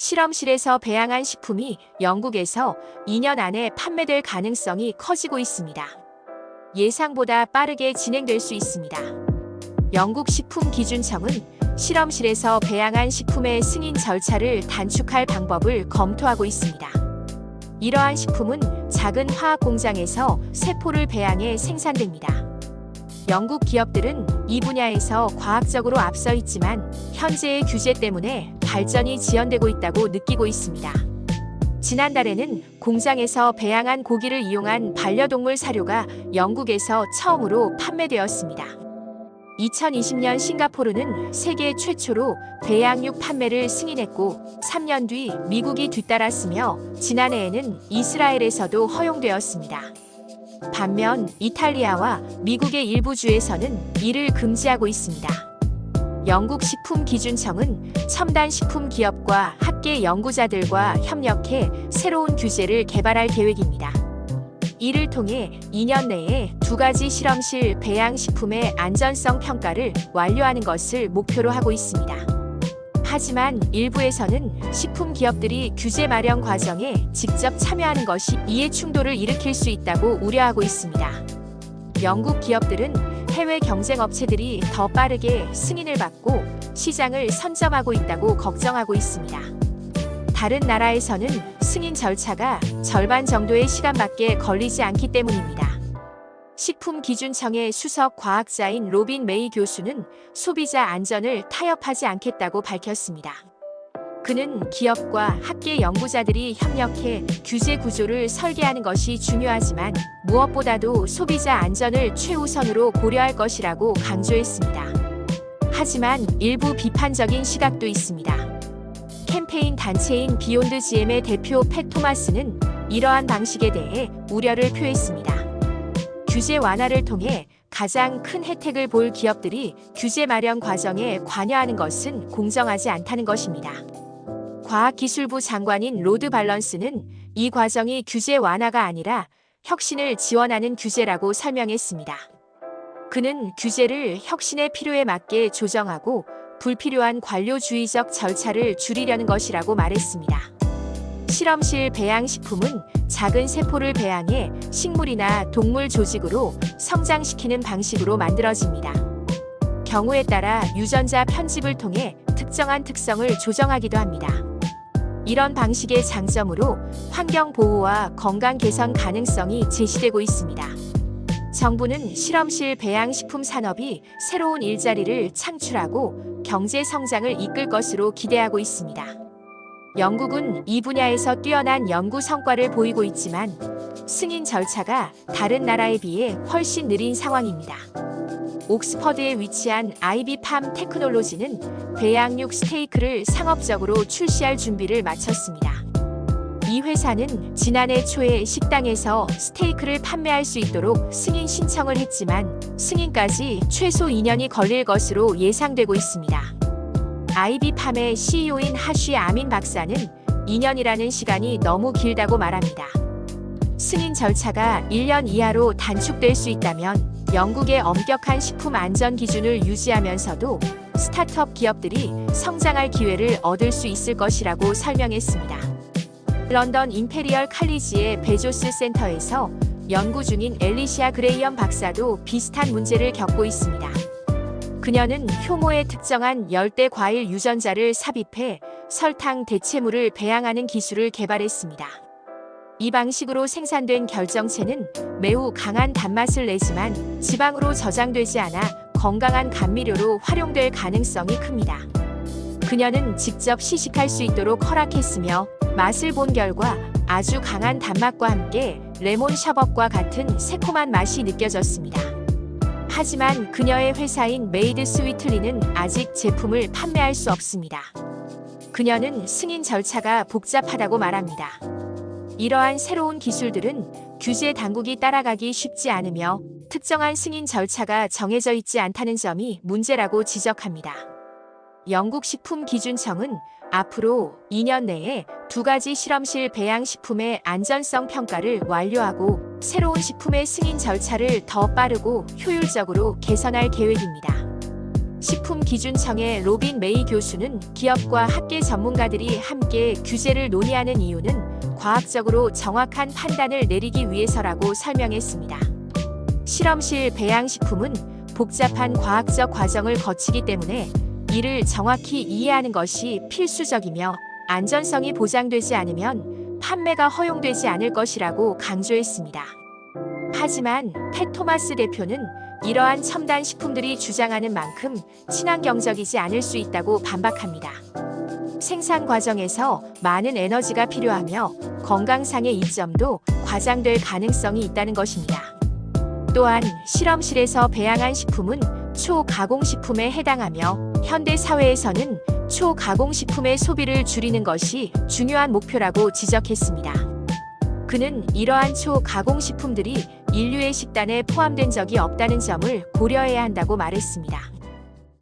실험실에서 배양한 식품이 영국에서 2년 안에 판매될 가능성이 커지고 있습니다. 예상보다 빠르게 진행될 수 있습니다. 영국 식품기준청은 실험실에서 배양한 식품의 승인 절차를 단축할 방법을 검토하고 있습니다. 이러한 식품은 작은 화학 공장에서 세포를 배양해 생산됩니다. 영국 기업들은 이 분야에서 과학적으로 앞서 있지만 현재의 규제 때문에 발전이 지연되고 있다고 느끼고 있습니다. 지난달에는 공장에서 배양한 고기를 이용한 반려동물 사료가 영국에서 처음으로 판매되었습니다. 2020년 싱가포르는 세계 최초로 배양육 판매를 승인했고 3년 뒤 미국이 뒤따랐으며 지난해에는 이스라엘에서도 허용되었습니다. 반면 이탈리아와 미국의 일부 주에서는 이를 금지하고 있습니다. 영국 식품기준청은 첨단 식품 기업과 학계 연구자들과 협력해 새로운 규제를 개발할 계획입니다. 이를 통해 2년 내에 2가지 실험실 배양 식품의 안전성 평가를 완료하는 것을 목표로 하고 있습니다. 하지만 일부에서는 식품 기업들이 규제 마련 과정에 직접 참여하는 것이 이해 충돌을 일으킬 수 있다고 우려하고 있습니다. 영국 기업들은 해외 경쟁 업체들이 더 빠르게 승인을 받고 시장을 선점하고 있다고 걱정하고 있습니다. 다른 나라에서는 승인 절차가 절반 정도의 시간밖에 걸리지 않기 때문입니다. 식품기준청의 수석 과학자인 로빈 메이 교수는 소비자 안전을 타협하지 않겠다고 밝혔습니다. 그는 기업과 학계 연구자들이 협력해 규제 구조를 설계하는 것이 중요하지만 무엇보다도 소비자 안전을 최우선으로 고려할 것이라고 강조했습니다. 하지만 일부 비판적인 시각도 있습니다. 캠페인 단체인 비욘드 GM의 대표 팻 토마스는 이러한 방식에 대해 우려를 표했습니다. 규제 완화를 통해 가장 큰 혜택을 볼 기업들이 규제 마련 과정에 관여하는 것은 공정하지 않다는 것입니다. 과학기술부 장관인 로드 밸런스는 이 과정이 규제 완화가 아니라 혁신을 지원하는 규제라고 설명했습니다. 그는 규제를 혁신의 필요에 맞게 조정하고 불필요한 관료주의적 절차를 줄이려는 것이라고 말했습니다. 실험실 배양식품은 작은 세포를 배양해 식물이나 동물 조직으로 성장시키는 방식으로 만들어집니다. 경우에 따라 유전자 편집을 통해 특정한 특성을 조정하기도 합니다. 이런 방식의 장점으로 환경 보호와 건강 개선 가능성이 제시되고 있습니다. 정부는 실험실 배양식품 산업이 새로운 일자리를 창출하고 경제 성장을 이끌 것으로 기대하고 있습니다. 영국은 이 분야에서 뛰어난 연구 성과를 보이고 있지만 승인 절차가 다른 나라에 비해 훨씬 느린 상황입니다. 옥스퍼드에 위치한 IB팜 테크놀로지는 배양육 스테이크를 상업적으로 출시할 준비를 마쳤습니다. 이 회사는 지난해 초에 식당에서 스테이크를 판매할 수 있도록 승인 신청을 했지만 승인까지 최소 2년이 걸릴 것으로 예상되고 있습니다. IB팜의 CEO인 하쉬 아민 박사는 2년이라는 시간이 너무 길다고 말합니다. 승인 절차가 1년 이하로 단축될 수 있다면 영국의 엄격한 식품 안전 기준을 유지하면서도 스타트업 기업들이 성장할 기회를 얻을 수 있을 것이라고 설명했습니다. 런던 임페리얼 칼리지의 베조스 센터에서 연구 중인 엘리시아 그레이엄 박사도 비슷한 문제를 겪고 있습니다. 그녀는 효모의 특정한 열대 과일 유전자를 삽입해 설탕 대체물을 배양하는 기술을 개발했습니다. 이 방식으로 생산된 결정체는 매우 강한 단맛을 내지만 지방으로 저장되지 않아 건강한 감미료로 활용될 가능성이 큽니다. 그녀는 직접 시식할 수 있도록 허락했으며 맛을 본 결과 아주 강한 단맛과 함께 레몬 셔벗과 같은 새콤한 맛이 느껴졌습니다. 하지만 그녀의 회사인 메이드 스위틀리는 아직 제품을 판매할 수 없습니다. 그녀는 승인 절차가 복잡하다고 말합니다. 이러한 새로운 기술들은 규제 당국이 따라가기 쉽지 않으며 특정한 승인 절차가 정해져 있지 않다는 점이 문제라고 지적합니다. 영국 식품기준청은 앞으로 2년 내에 2가지 실험실 배양식품의 안전성 평가를 완료하고 새로운 식품의 승인 절차를 더 빠르고 효율적으로 개선할 계획입니다. 식품기준청의 로빈 메이 교수는 기업과 학계 전문가들이 함께 규제를 논의하는 이유는 과학적으로 정확한 판단을 내리기 위해서라고 설명했습니다. 실험실 배양식품은 복잡한 과학적 과정을 거치기 때문에 이를 정확히 이해하는 것이 필수적이며 안전성이 보장되지 않으면 판매가 허용되지 않을 것이라고 강조했습니다. 하지만 팻 토마스 대표는 이러한 첨단 식품들이 주장하는 만큼 친환경적이지 않을 수 있다고 반박합니다. 생산 과정에서 많은 에너지가 필요하며 건강상의 이점도 과장될 가능성이 있다는 것입니다. 또한 실험실에서 배양한 식품은 초가공식품에 해당하며 현대 사회에서는 초가공식품의 소비를 줄이는 것이 중요한 목표라고 지적했습니다. 그는 이러한 초가공식품들이 인류의 식단에 포함된 적이 없다는 점을 고려해야 한다고 말했습니다.